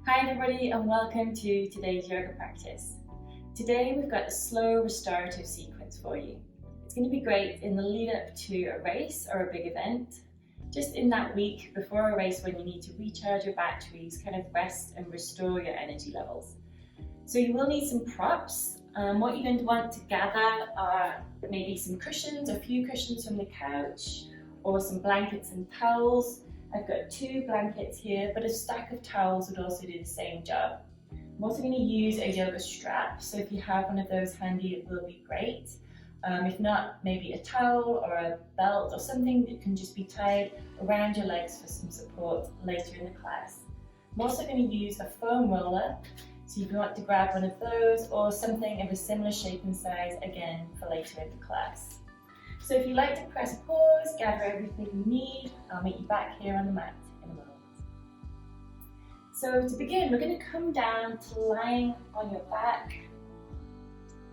Hi everybody and welcome to today's yoga practice. Today we've got a slow restorative sequence for you. It's going to be great in the lead up to a race or a big event, just in that week before a race when you need to recharge your batteries, kind of rest and restore your energy levels. So you will need some props. What you're going to want to gather are maybe some cushions, a few cushions from the couch, or some blankets and towels. I've got 2 blankets here, but a stack of towels would also do the same job. I'm also going to use a yoga strap, so if you have one of those handy, it will be great. If not, maybe a towel or a belt or something that can just be tied around your legs for some support later in the class. I'm also going to use a foam roller, so if you want to grab one of those or something of a similar shape and size, again, for later in the class. So if you'd like to press pause, gather everything you need, I'll meet you back here on the mat in a moment. So to begin, we're going to come down to lying on your back.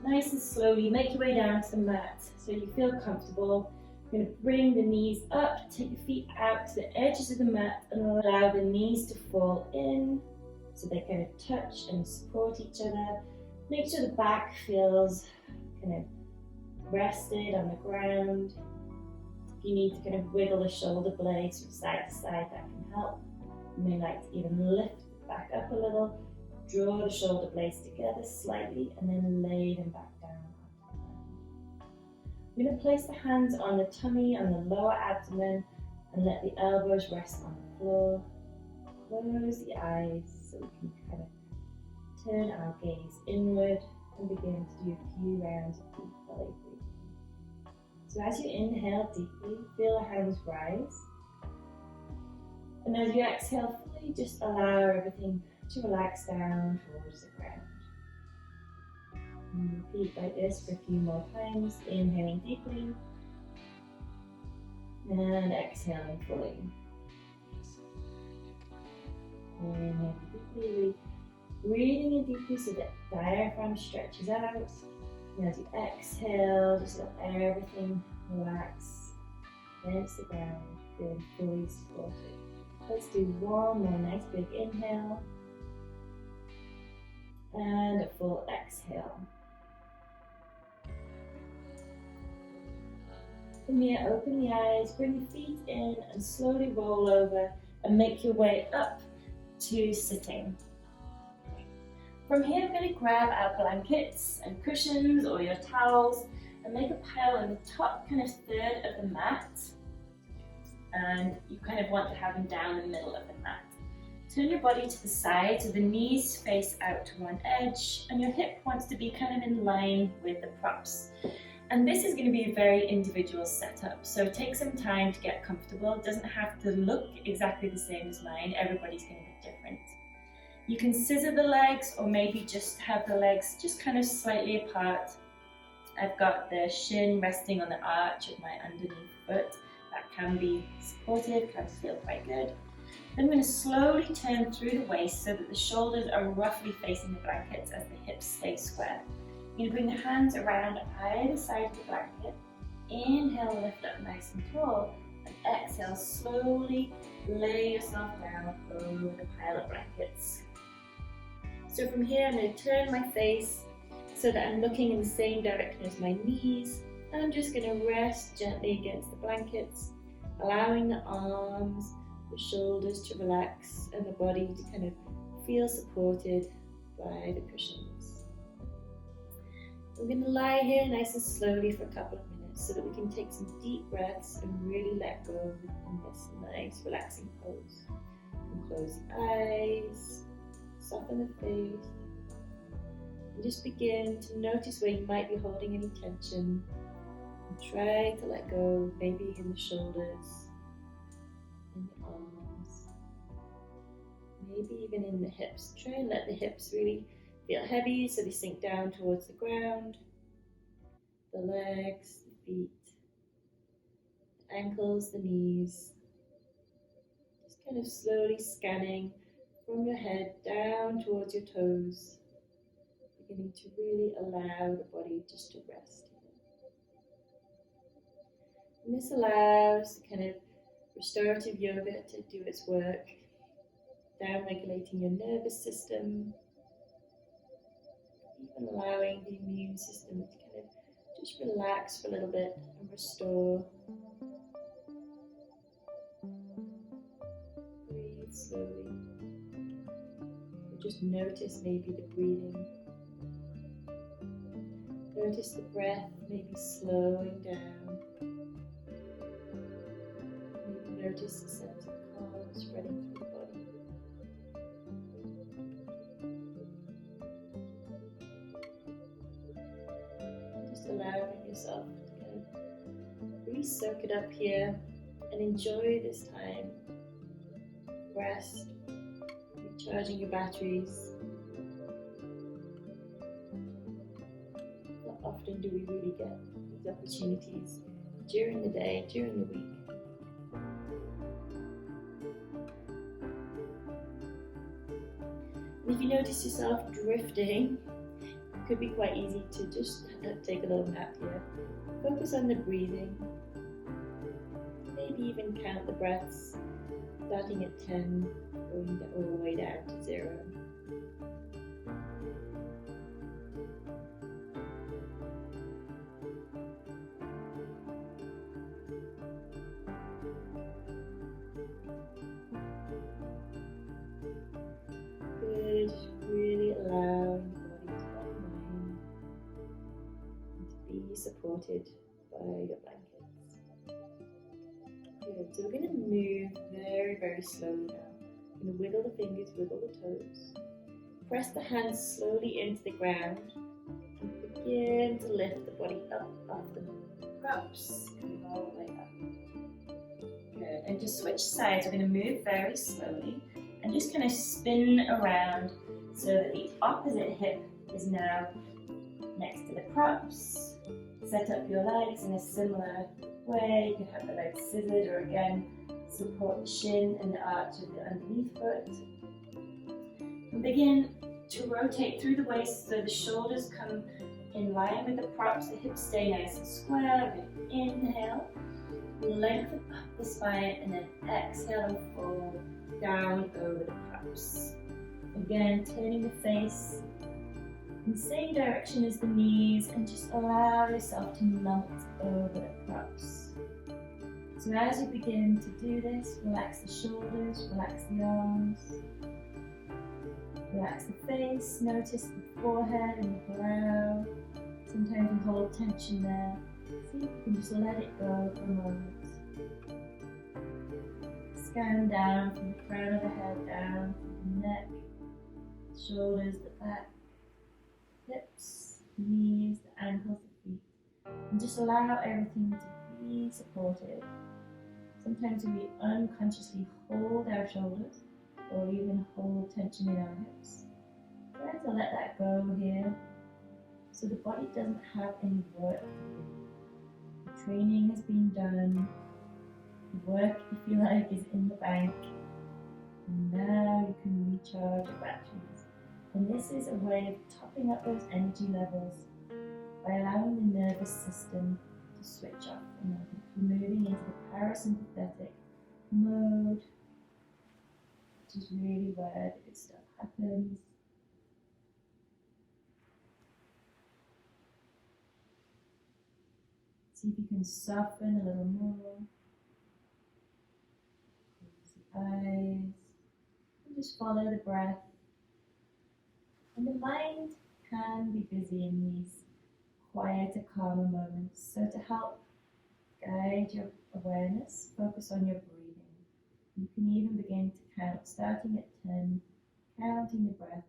Nice and slowly, make your way down to the mat so you feel comfortable. You're going to bring the knees up, take your feet out to the edges of the mat and allow the knees to fall in so they kind of touch and support each other. Make sure the back feels kind of rested on the ground. If you need to kind of wiggle the shoulder blades from side to side, that can help. You may like to even lift it back up a little, draw the shoulder blades together slightly, and then lay them back down. I'm going to place the hands on the tummy, on the lower abdomen, and let the elbows rest on the floor. Close the eyes so we can kind of turn our gaze inward and begin to do a few rounds of deep belly breathing. So as you inhale deeply, feel the hands rise. And as you exhale fully, just allow everything to relax down towards the ground. And repeat like this for a few more times, inhaling deeply and exhaling fully. Inhale deeply, breathing in deeply so that diaphragm stretches out. And as you exhale, just let everything relax against the ground, feeling fully supported. Let's do one more nice big inhale and a full exhale. From here, open the eyes, bring your feet in and slowly roll over and make your way up to sitting. From here, I'm going to grab our blankets and cushions or your towels and make a pile in the top kind of third of the mat. And you kind of want to have them down the middle of the mat. Turn your body to the side so the knees face out to one edge and your hip wants to be kind of in line with the props. And this is going to be a very individual setup, so take some time to get comfortable. It doesn't have to look exactly the same as mine, everybody's going to be different. You can scissor the legs or maybe just have the legs just kind of slightly apart. I've got the shin resting on the arch of my underneath foot. That can be supportive, can feel quite good. Then I'm going to slowly turn through the waist so that the shoulders are roughly facing the blankets as the hips stay square. You're going to bring the hands around either side of the blanket. Inhale, lift up nice and tall. And exhale, slowly lay yourself down over the pile of blankets. So from here, I'm going to turn my face so that I'm looking in the same direction as my knees. And I'm just going to rest gently against the blankets, allowing the arms, the shoulders to relax and the body to kind of feel supported by the cushions. We're going to lie here nice and slowly for a couple of minutes so that we can take some deep breaths and really let go in this nice relaxing pose. And close the eyes, soften the face, and just begin to notice where you might be holding any tension. And try to let go, maybe in the shoulders, in the arms, maybe even in the hips. Try and let the hips really feel heavy so they sink down towards the ground. The legs, the feet, the ankles, the knees. Just kind of slowly scanning from your head down towards your toes, beginning to really allow the body just to rest. And this allows the kind of restorative yoga to do its work, down-regulating your nervous system, even allowing the immune system to kind of just relax for a little bit and restore. Breathe slowly. Or just notice maybe the breathing. Notice the breath maybe slowing down. Maybe notice a sense of calm spreading through the body. Just allowing yourself to kind of really soak it up here and enjoy this time. Rest, recharging your batteries. Not often do we really get these opportunities during the day, during the week. And if you notice yourself drifting, it could be quite easy to just take a little nap here. Focus on the breathing. Maybe even count the breaths, starting at 10, going all the way down to 0. Good, really allowing the body to unwind and to be supported by your blankets. Good, so we're going to move very, very slowly now. We're going to wiggle the fingers, wiggle the toes. Press the hands slowly into the ground and begin to lift the body up off the props, coming all the way up. Good, and just switch sides. We're going to move very slowly and just kind of spin around so that the opposite hip is now next to the props. Set up your legs in a similar way. You can have the legs scissored, or again, support the shin and the arch of the underneath foot. And begin to rotate through the waist so the shoulders come in line with the props, the hips stay nice and square. We're going to inhale, lengthen up the spine, and then exhale and fold down over the props. Again, turning the face in the same direction as the knees, and just allow yourself to melt over the props. So as you begin to do this, relax the shoulders, relax the arms, relax the face, notice the forehead and the brow. Sometimes we hold tension there. See if you can just let it go for a moment. Scan down from the crown of the head down from the neck, shoulders, the back, hips, knees, the ankles, the feet. And just allow everything to be supported. Sometimes we unconsciously hold our shoulders or even hold tension in our hips. Try to let that go here so the body doesn't have any work to do. The training has been done. The work, if you like, is in the bank. And now you can recharge your batteries. And this is a way of topping up those energy levels by allowing the nervous system to switch off a moment. Moving into the parasympathetic mode, which is really where the good stuff happens. See if you can soften a little more. Close the eyes and just follow the breath. And the mind can be busy in these quieter, calmer moments. So to help guide your awareness, focus on your breathing. You can even begin to count, starting at 10, counting the breath,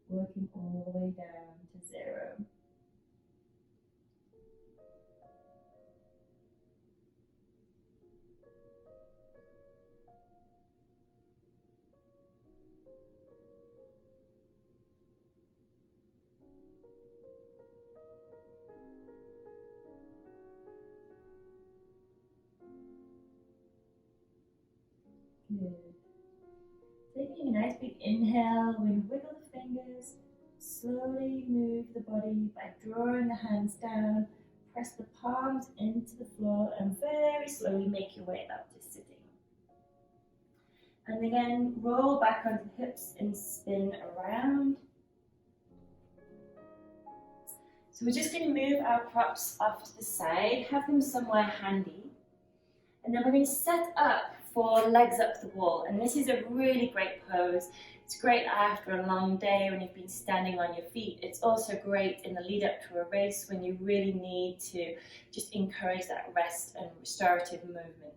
working all the way down to 0. Good. Taking a nice big inhale, we wiggle the fingers, slowly move the body by drawing the hands down, press the palms into the floor, and very slowly make your way up to sitting. And again, roll back onto the hips and spin around. So we're just going to move our props off to the side, have them somewhere handy. And then we're going to set up for legs up the wall. And this is a really great pose. It's great after a long day when you've been standing on your feet. It's also great in the lead up to a race when you really need to just encourage that rest and restorative movement.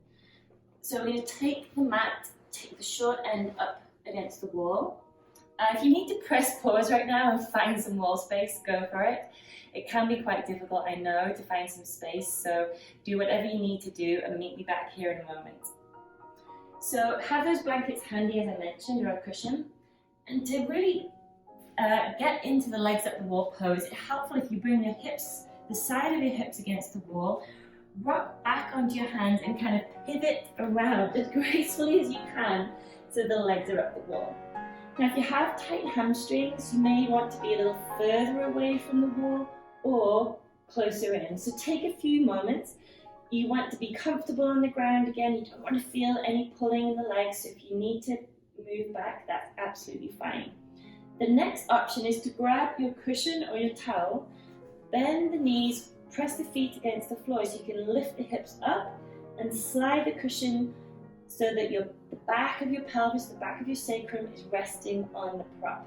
So we're going to take the mat, take the short end up against the wall. If you need to press pause right now and find some wall space, go for it. It can be quite difficult, I know, to find some space, so do whatever you need to do and meet me back here in a moment. So have those blankets handy, as I mentioned, or a cushion. And to really get into the legs up the wall pose, it's helpful if you bring your hips, the side of your hips against the wall, rock back onto your hands and kind of pivot around as gracefully as you can so the legs are up the wall. Now if you have tight hamstrings, you may want to be a little further away from the wall or closer in. So take a few moments. You want to be comfortable on the ground again. You don't want to feel any pulling in the legs. So if you need to move back, that's absolutely fine. The next option is to grab your cushion or your towel, bend the knees, press the feet against the floor so you can lift the hips up and slide the cushion so that the back of your pelvis, the back of your sacrum is resting on the prop.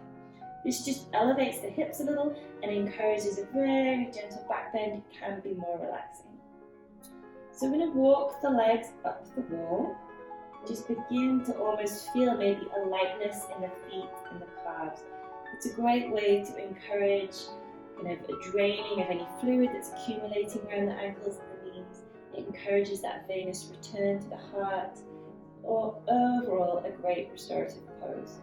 This just elevates the hips a little and encourages a very gentle back bend. It can be more relaxing. So we're going to walk the legs up the wall. Just begin to almost feel maybe a lightness in the feet and the calves. It's a great way to encourage kind of a draining of any fluid that's accumulating around the ankles and the knees. It encourages that venous return to the heart, or overall a great restorative pose.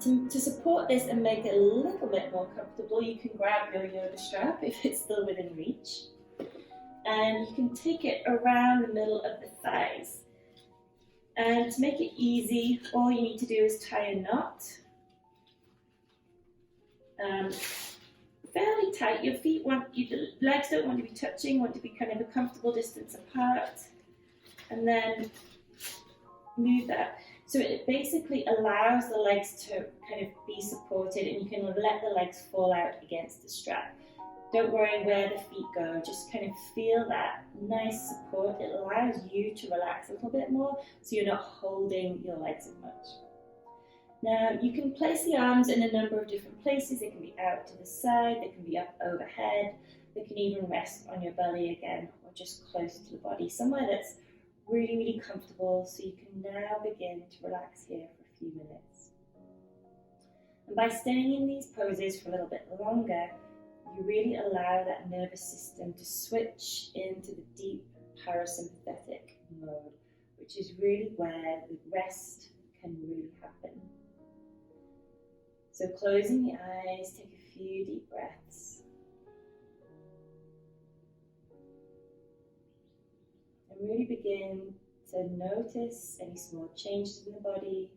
To support this and make it a little bit more comfortable, you can grab your yoga strap if it's still within reach. And you can take it around the middle of the thighs. And to make it easy, all you need to do is tie a knot. Fairly tight. Your legs don't want to be touching, want to be kind of a comfortable distance apart. And then move that. So it basically allows the legs to kind of be supported and you can let the legs fall out against the strap. Don't worry where the feet go, just kind of feel that nice support. It allows you to relax a little bit more so you're not holding your legs as much. Now you can place the arms in a number of different places. They can be out to the side, they can be up overhead, they can even rest on your belly again or just close to the body, somewhere that's really, really comfortable, so you can now begin to relax here for a few minutes. And by staying in these poses for a little bit longer, you really allow that nervous system to switch into the deep parasympathetic mode, which is really where the rest can really happen. So closing the eyes, take a few deep breaths. And really begin to notice any small changes in the body.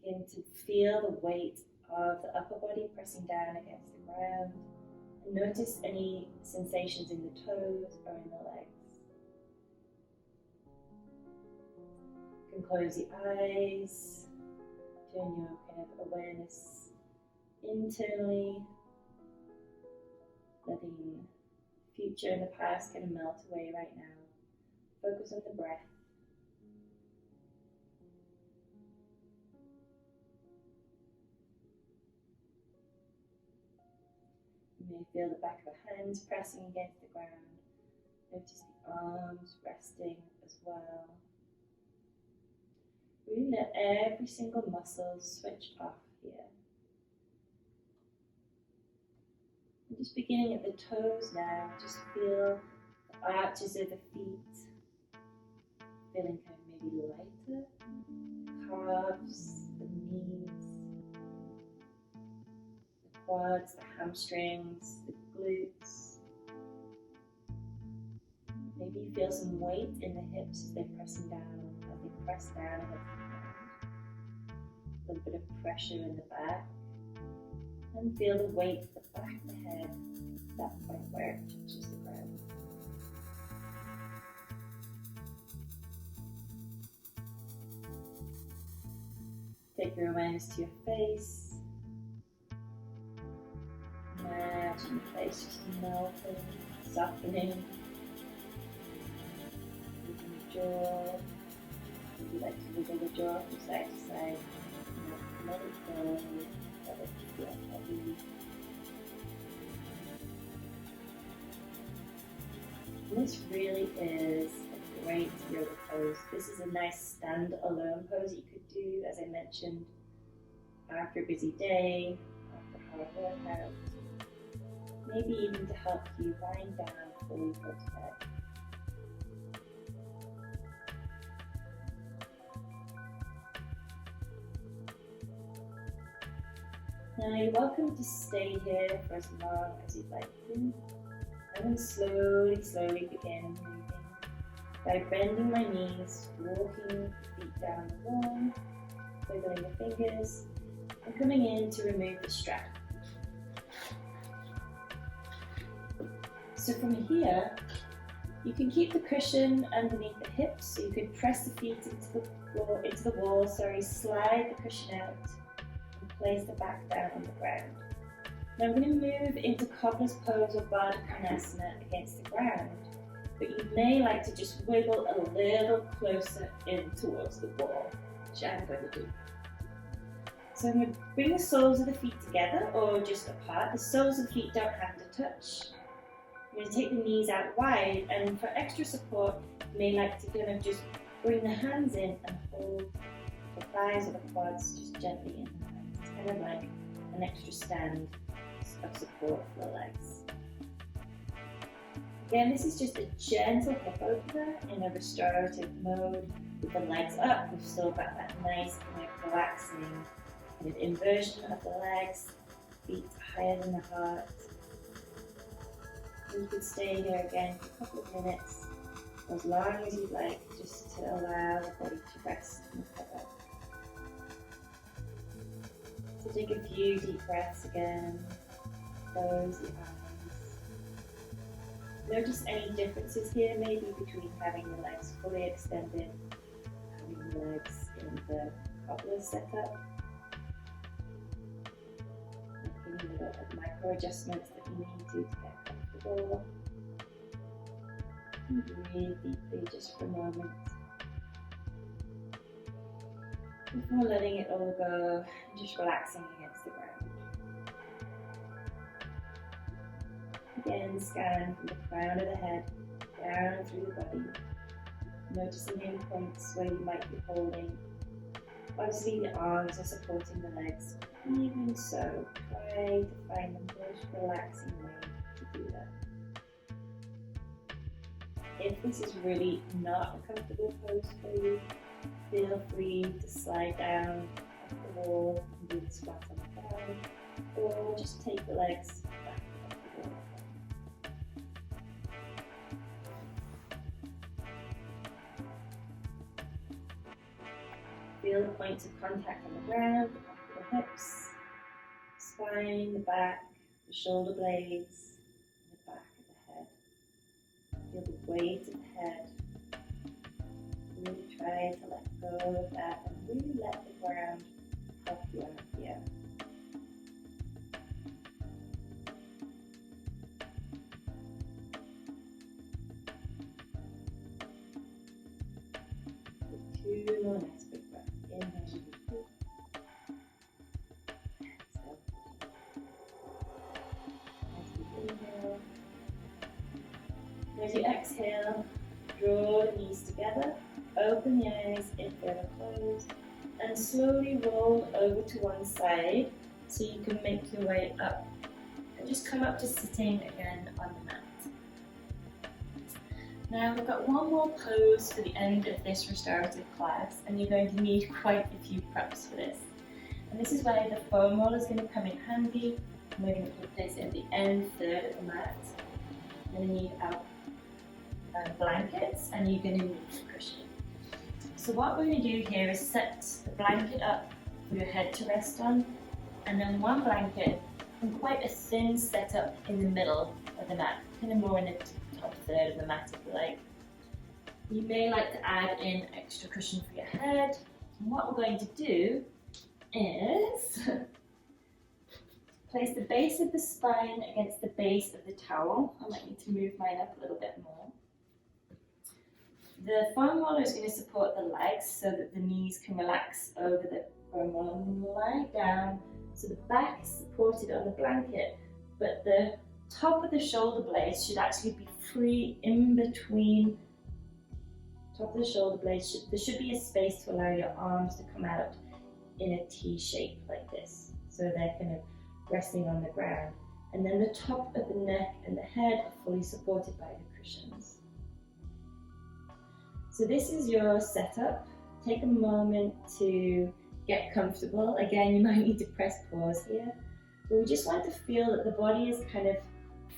Begin to feel the weight of the upper body pressing down against the ground. And notice any sensations in the toes or in the legs. You can close the eyes. Turn your kind of awareness internally. Letting the future and the past kind of melt away right now. Focus on the breath. You may feel the back of the hands pressing against the ground. Notice the arms resting as well. Really let every single muscle switch off here. And just beginning at the toes now, just feel the arches of the feet. Feeling kind of maybe lighter, calves, the knees, the quads, the hamstrings, the glutes. Maybe you feel some weight in the hips as they're pressing down, as they press down against the ground. A little bit of pressure in the back. And feel the weight at the back of the head, that point where it touches the ground. . Take your awareness to your face. Imagine your face just melting, softening. Moving your jaw. Would you like to wiggle the jaw from side to side? Let it go. Let it feel heavy. This really is a great yoga pose. This is a nice stand-alone pose you could do, as I mentioned, after a busy day, after a hard workout. Maybe even to help you wind down before you go to bed. Now you're welcome to stay here for as long as you'd like to, and then slowly begin moving by bending my knees, walking feet down the wall, wiggling the fingers, and coming in to remove the strap. So from here, you can keep the cushion underneath the hips, so you could press the feet into the wall, slide the cushion out, place the back down on the ground. Now I'm going to move into cobbler's pose or Baddha Konasana against the ground, but you may like to just wiggle a little closer in towards the wall, which I'm going to do. So I'm going to bring the soles of the feet together or just apart. The soles of the feet don't have to touch. I'm going to take the knees out wide, and for extra support, you may like to kind of just bring the hands in and hold the thighs or the quads just gently in. Kind of like an extra stand of support for the legs. Again, this is just a gentle hip opener in a restorative mode with the legs up. We've still got that nice kind of relaxing kind of inversion of the legs, feet higher than the heart. You could stay here again for a couple of minutes, or as long as you'd like, just to allow the body to rest and recover. So take a few deep breaths again, close the eyes. Notice any differences here maybe between having the legs fully extended, having the legs in the cobbler setup. Making little micro adjustments that you need to get comfortable. And breathe deeply just for a moment. Before letting it all go, and just relaxing against the ground. Again, scan from the crown of the head down through the body, noticing any points where you might be holding. Obviously the arms are supporting the legs. Even so, try to find the most relaxing way to do that. If this is really not a comfortable pose for you, feel free to slide down off the wall and do the squat on the ground, or just take the legs back off the wall. Feel the points of contact on the ground, the hips, spine, the back, the shoulder blades, and the back of the head. Feel the weight of the head. Really try to let go of that and really let the ground help you out here. Take 2 more nice big breaths. Inhale. Exhale. Inhale. As you exhale, draw the knees together. Open the eyes if they're closed, and slowly roll over to one side so you can make your way up. And just come up to sitting again on the mat. Now we've got one more pose for the end of this restorative class, and you're going to need quite a few props for this. And this is where the foam roller is going to come in handy. And we're going to put this in the end third of the mat. You're going to need our blankets, and you're going to need a cushion. So what we're going to do here is set the blanket up for your head to rest on, and then one blanket and quite a thin setup in the middle of the mat, kind of more in the top third of the mat if you like. You may like to add in extra cushion for your head, and what we're going to do is place the base of the spine against the base of the towel. I might need to move mine up a little bit more. The foam roller is going to support the legs so that the knees can relax over the foam roller. And lie down so the back is supported on the blanket, but the top of the shoulder blades should actually be free in between. Top of the shoulder blades, there should be a space to allow your arms to come out in a T shape like this. So they're kind of resting on the ground. And then the top of the neck and the head are fully supported by the cushions. So this is your setup. Take a moment to get comfortable. Again, you might need to press pause here. But we just want to feel that the body is kind of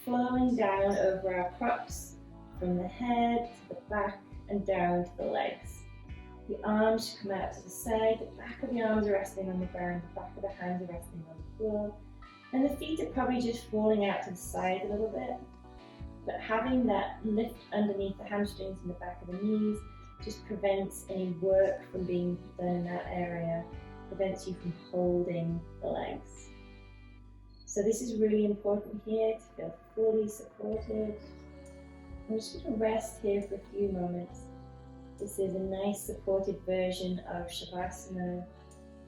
flowing down over our props from the head to the back and down to the legs. The arms should come out to the side, the back of the arms are resting on the ground, the back of the hands are resting on the floor, and the feet are probably just falling out to the side a little bit. But having that lift underneath the hamstrings and the back of the knees just prevents any work from being done in that area, prevents you from holding the legs. So this is really important here to feel fully supported. I'm just going to rest here for a few moments. This is a nice supported version of Shavasana,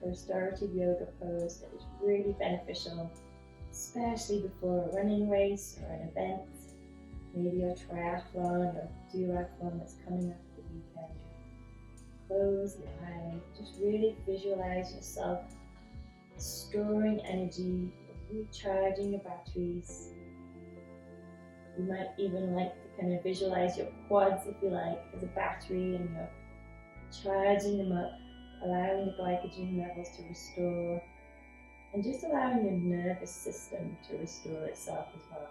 a restorative yoga pose that is really beneficial, especially before a running race or an event, maybe a triathlon or duathlon that's coming up the weekend. Close your eyes, just really visualize yourself storing energy, recharging your batteries. You might even like to kind of visualize your quads, if you like, as a battery, and you're charging them up, allowing the glycogen levels to restore, and just allowing your nervous system to restore itself as well.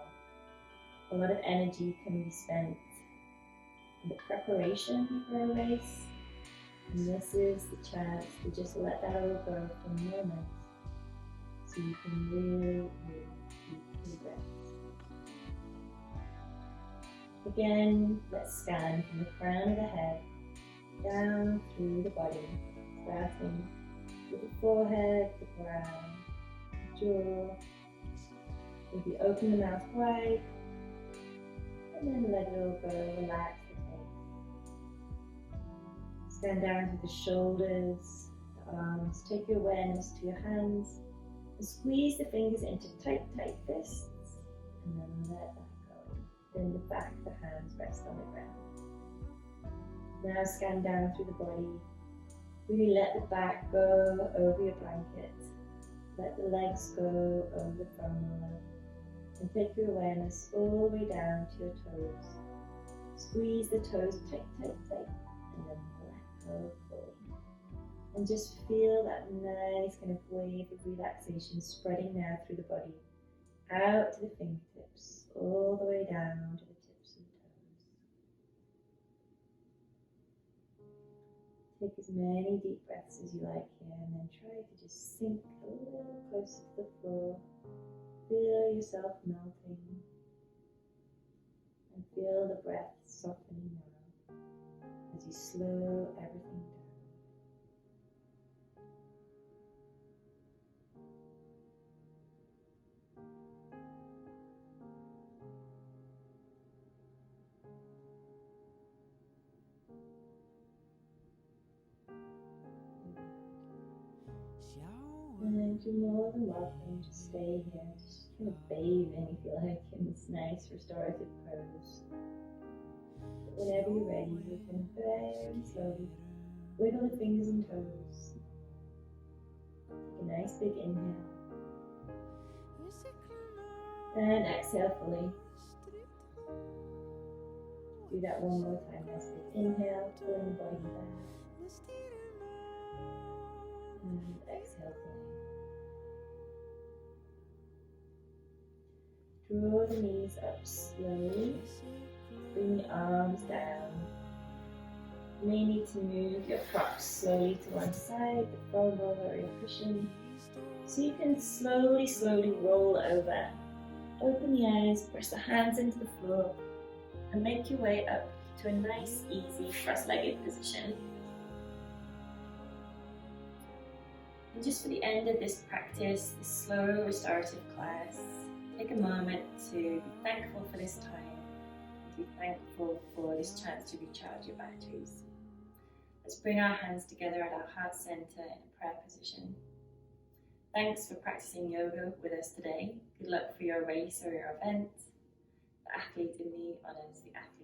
A lot of energy can be spent in the preparation for a race, and this is the chance to just let that all go for a moment, so you can really keep your breath. Again, let's scan from the crown of the head down through the body, starting with the forehead, the brow, the jaw. Maybe open the mouth wide, and then let it all go, relax the face. Scan down through the shoulders, the arms, take your awareness to your hands, and squeeze the fingers into tight, tight fists, and then let that go. Then the back of the hands rest on the ground. Now scan down through the body. Really let the back go over your blanket. Let the legs go over the foam roller. And take your awareness all the way down to your toes. Squeeze the toes tight, tight, tight, and then let go fully. And just feel that nice kind of wave of relaxation spreading now through the body, out to the fingertips, all the way down to the tips of the toes. Take as many deep breaths as you like here, and then try to just sink a little closer to the floor. Feel yourself melting, and feel the breath softening now as you slow everything down. And you're more than welcome to stay here, just kind of bathe in, if you like, in this nice restorative pose. But whenever you're ready, you can very slowly wiggle the fingers and toes. Take a nice big inhale. And exhale fully. Do that one more time. Nice big inhale, pulling the body back. And exhale fully. Draw the knees up slowly. Bring the arms down. You may need to move your props slowly to one side, the foam roller or your cushion, so you can slowly, slowly roll over. Open the eyes, press the hands into the floor, and make your way up to a nice, easy cross-legged position. And just for the end of this practice, this slow restorative class, take a moment to be thankful for this time, to be thankful for this chance to recharge your batteries. Let's bring our hands together at our heart center in a prayer position. Thanks for practicing yoga with us today. Good luck for your race or your event. The athlete in me honors the athlete.